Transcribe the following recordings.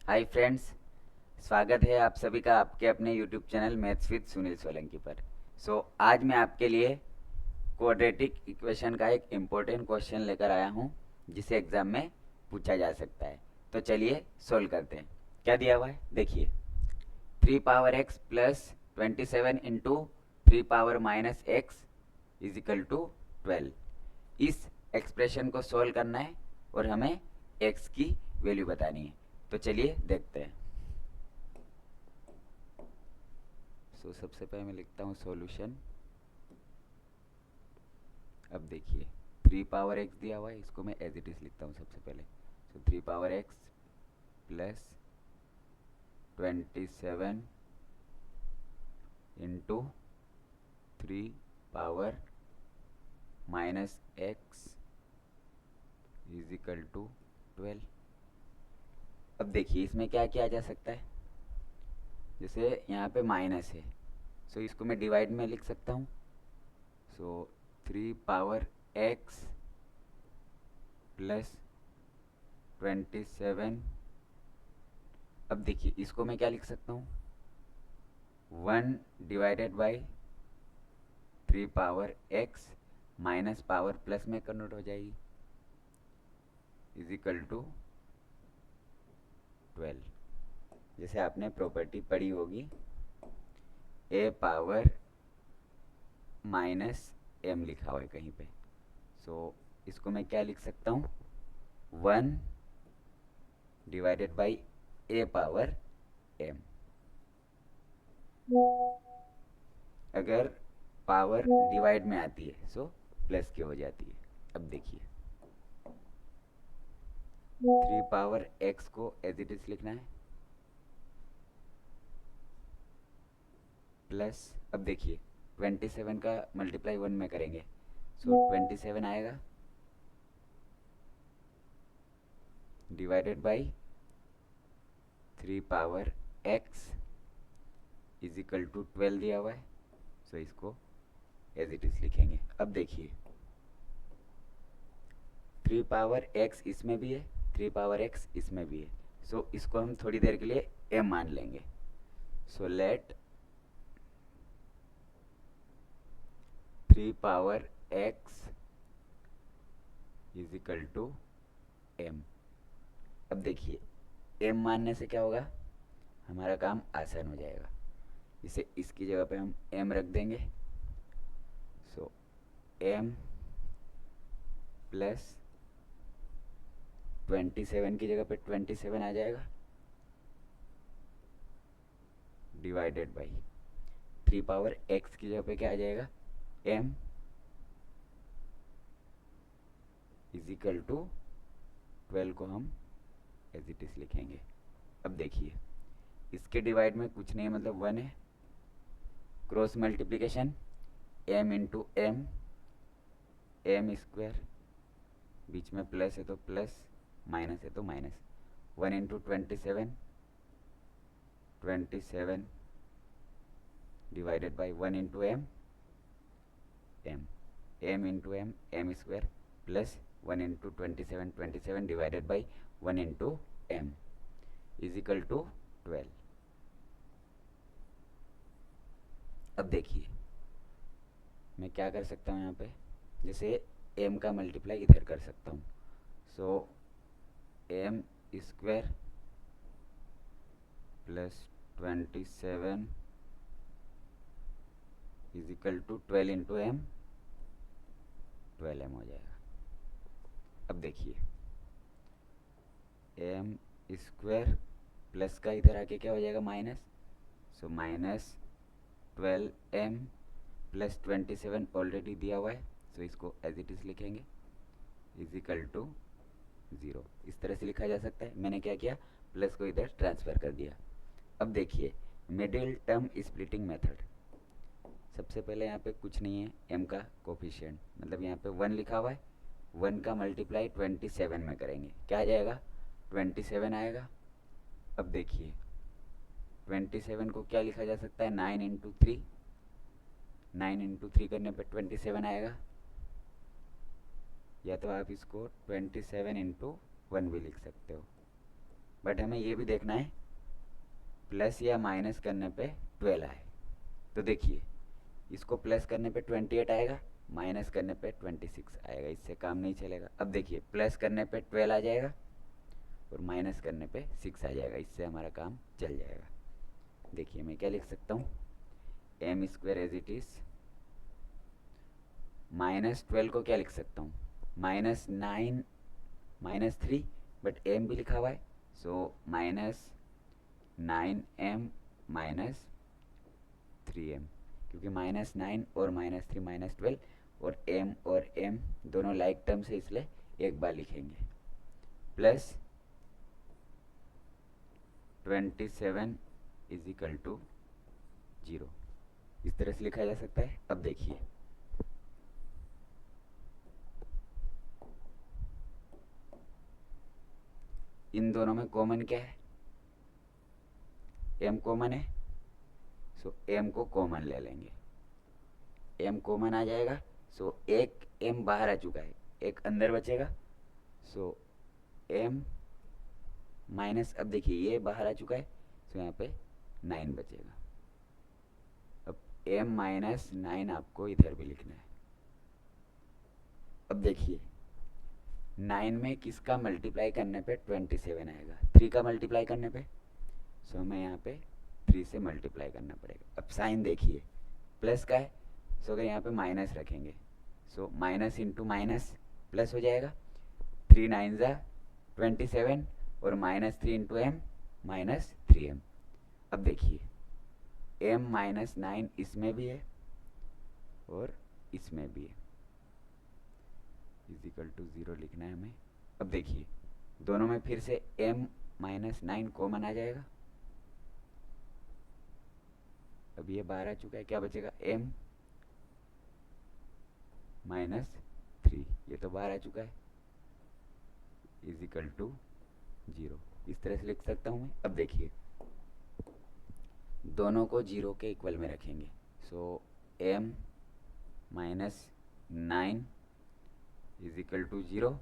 Hi friends, स्वागत है आप सभी का आपके अपने YouTube channel maths with Sunil Solanki पर। आज मैं आपके लिए क्वाड्रेटिक इक्वेशन का एक इम्पोर्टेंट क्वेश्चन लेकर आया हूँ जिसे एग्जाम में पूछा जा सकता है। तो चलिए सोल्व करते हैं। क्या दिया हुआ है देखिए। 3 power x plus 27 into 3 power minus x is equal to 12। इस एक्सप्रेशन को सोल्व करना है और हमें x की वैल्यू बतानी है। तो चलिए देखते हैं। सबसे पहले मैं लिखता हूँ सॉल्यूशन। अब देखिए 3 पावर x दिया हुआ है, इसको मैं एज इट इज लिखता हूँ सबसे पहले। 3 power x plus 27 into 3 power minus x is equal to 12। अब देखिए इसमें क्या किया जा सकता है। जैसे यहाँ पे माइनस है, इसको मैं डिवाइड में लिख सकता हूँ। 3 पावर x प्लस 27। अब देखिए इसको मैं क्या लिख सकता हूँ, 1/3 power x minus power plus में कन्वर्ट हो जाएगी इज इक्वल टू 12। जैसे आपने प्रॉपर्टी पढ़ी होगी, a पावर माइनस m लिखा हुआ है कहीं पे। इसको मैं क्या लिख सकता हूँ, 1/a पावर m। अगर पावर डिवाइड में आती है प्लस की हो जाती है। अब देखिए 3 पावर x को एज इट इज लिखना है प्लस। अब देखिए 27 का मल्टीप्लाई 1 में करेंगे 27 आएगा, divided by 3 power x is equal to 12 दिया हुआ है। इसको एज इट इज लिखेंगे। अब देखिए 3 पावर x इसमें भी है, 3 पावर x इसमें भी है। इसको हम थोड़ी देर के लिए m मान लेंगे। Let 3 power x is equal to m। अब देखिए m मानने से क्या होगा, हमारा काम आसान हो जाएगा। इसे इसकी जगह पे हम m रख देंगे। m प्लस 27 की जगह पे 27 आ जाएगा, डिवाइडेड बाई 3 पावर x की जगह पे क्या आ जाएगा, m इज इक्वल टू 12 को हम एज इट इज लिखेंगे। अब देखिए इसके डिवाइड में कुछ नहीं है, मतलब 1 है। Cross multiplication m into m square, बीच में प्लस है तो प्लस, माइनस है तो minus. 1 into 27 divided by 1 into m into m square plus 1 into 27 divided by 1 into m is equal to 12। अब देखिए मैं क्या कर सकता हूँ यहाँ पे, जैसे m का मल्टीप्लाई इधर कर सकता हूँ। m square plus 27 is equal to 12 into m, 12m हो जाएगा। अब देखिए m स्क्वायर प्लस का इधर आके क्या हो जाएगा, minus. Minus 12m plus 27 already दिया हुआ है, इसको एज इट इज लिखेंगे इज इक्वल टू 0। इस तरह से लिखा जा सकता है। मैंने क्या किया, प्लस को इधर ट्रांसफर कर दिया। अब देखिए मिडिल टर्म स्प्लिटिंग मेथड। सबसे पहले यहाँ पे कुछ नहीं है, m का कोफिशिएंट, मतलब यहाँ पे 1 लिखा हुआ है। 1 का मल्टीप्लाई 27 में करेंगे, क्या आ जाएगा, 27 आएगा। अब देखिए 27 को क्या लिखा जा सकता है, 9 इंटू 3। 9 इंटू 3 करने पर 27 आएगा, या तो आप इसको 27 इंटू 1 भी लिख सकते हो। बट हमें ये भी देखना है प्लस या माइनस करने पे 12 आए। तो देखिए इसको प्लस करने पे 28 आएगा, माइनस करने पे 26 आएगा, इससे काम नहीं चलेगा। अब देखिए प्लस करने पे 12 आ जाएगा और माइनस करने पे 6 आ जाएगा, इससे हमारा काम चल जाएगा। देखिए मैं क्या लिख सकता हूँ, m square as it is, -12 को क्या लिख सकता हूँ, -9 -3, बट एम भी लिखा हुआ है, सो -9m -3m, क्योंकि -9 और -3 -12 और m दोनों लाइक टर्म्स है, इसलिए एक बार लिखेंगे। प्लस 27 इज इक्वल टू 0, इस तरह से लिखा जा सकता है। अब देखिए इन दोनों में कॉमन क्या है, m कॉमन है, सो m को कॉमन ले लेंगे, m कॉमन आ जाएगा, सो एक m बाहर आ चुका है, एक अंदर बचेगा, सो m माइनस, अब देखिए ये बाहर आ चुका है, सो यहाँ पे 9 बचेगा। अब m -9 आपको इधर भी लिखना है। अब देखिए 9 में किसका मल्टीप्लाई करने पे 27 आएगा, 3 का मल्टीप्लाई करने पे, सो हमें यहाँ पे 3 से मल्टीप्लाई करना पड़ेगा। अब साइन देखिए प्लस का है, सो अगर यहाँ पे माइनस रखेंगे, so minus into minus plus हो जाएगा, 3 9 ज़ा 27 और -3 इंटू m -3m। अब देखिए m -9 इसमें भी है और इसमें भी है, इज इक्वल टू 0 लिखना है हमें। अब देखिए दोनों में फिर से m -9 कॉमन आ जाएगा, अब ये बाहर आ चुका है, क्या बचेगा m -3, ये तो बाहर आ चुका है, इज इक्वल टू 0, इस तरह से लिख सकता हूँ मैं। अब देखिए दोनों को 0 के इक्वल में रखेंगे, so m -9 is equal to 0,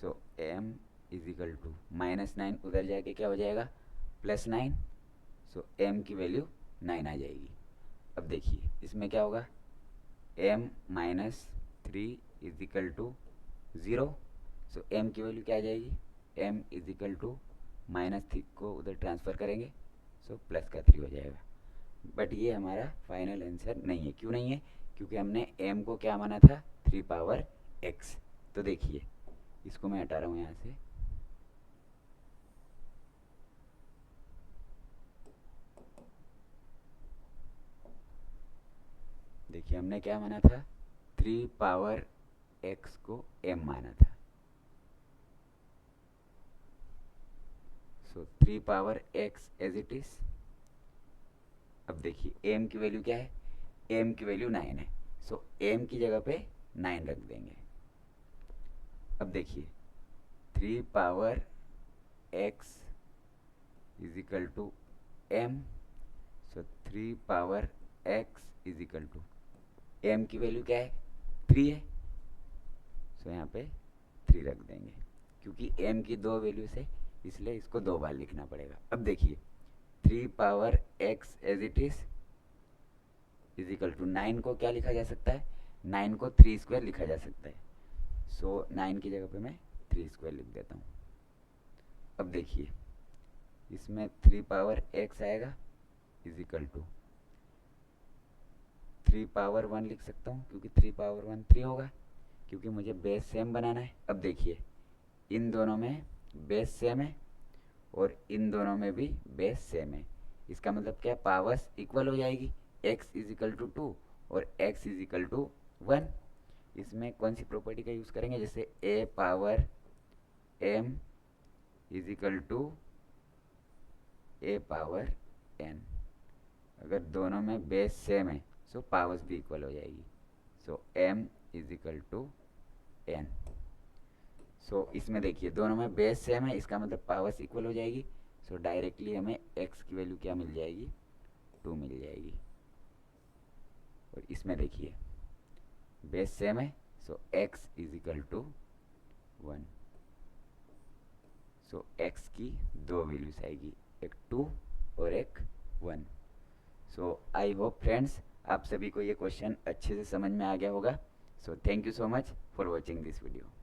so m is equal to -9 उधर जाके क्या हो जाएगा +9, सो m की वैल्यू 9 आ जाएगी। अब देखिए इसमें क्या होगा, m -3 is equal to 0, so m की वैल्यू क्या आ जाएगी, m इज इक्वल टू -3 को उधर ट्रांसफ़र करेंगे, सो प्लस का 3 हो जाएगा। बट ये हमारा फाइनल आंसर नहीं है। क्यों नहीं है, क्योंकि हमने m को क्या माना था, 3 पावर x। तो देखिए इसको मैं हटा रहा हूँ यहाँ से, देखिए हमने क्या माना था, 3 पावर x को m माना था, so 3 power x as it is. अब देखिए m की वैल्यू क्या है, m की वैल्यू 9 है, सो m की जगह पे 9 रख देंगे। अब देखिए 3 power x is equal to m, so 3 power x is equal to m की वैल्यू क्या है, 3 है, सो यहाँ पे 3 रख देंगे, क्योंकि m की 2 वैल्यूज है इसलिए इसको 2 बार लिखना पड़ेगा। अब देखिए 3 power x as it is equal to 9 को क्या लिखा जा सकता है, 9 को 3 स्क्वायर लिखा जा सकता है, सो 9 की जगह पे मैं 3 स्क्वायर लिख देता हूँ। अब देखिए इसमें 3 पावर x आएगा इज इक्वल टू 3 पावर 1 लिख सकता हूँ, क्योंकि 3 पावर 1 3 होगा, क्योंकि मुझे बेस सेम बनाना है। अब देखिए इन दोनों में बेस सेम है और इन दोनों में भी बेस सेम है, इसका मतलब क्या, पावर्स इक्वल हो जाएगी, x इज इक्वल टू 2 और x इज इक्वल टू 1। इसमें कौन सी प्रॉपर्टी का यूज़ करेंगे, जैसे a power m is equal to a power n, अगर दोनों में बेस सेम है सो पावर्स भी इक्वल हो जाएगी, so m is equal to n। So इसमें देखिए दोनों में बेस सेम है, इसका मतलब पावर्स इक्वल हो जाएगी, सो डायरेक्टली हमें x की वैल्यू क्या मिल जाएगी, 2 मिल जाएगी। और इसमें देखिए बेस सेम है, so x is equal to 1, so x की दो वैल्यूज आएगी, एक 2 और एक 1। सो आई होप फ्रेंड्स आप सभी को ये क्वेश्चन अच्छे से समझ में आ गया होगा। So thank you so much for watching this video.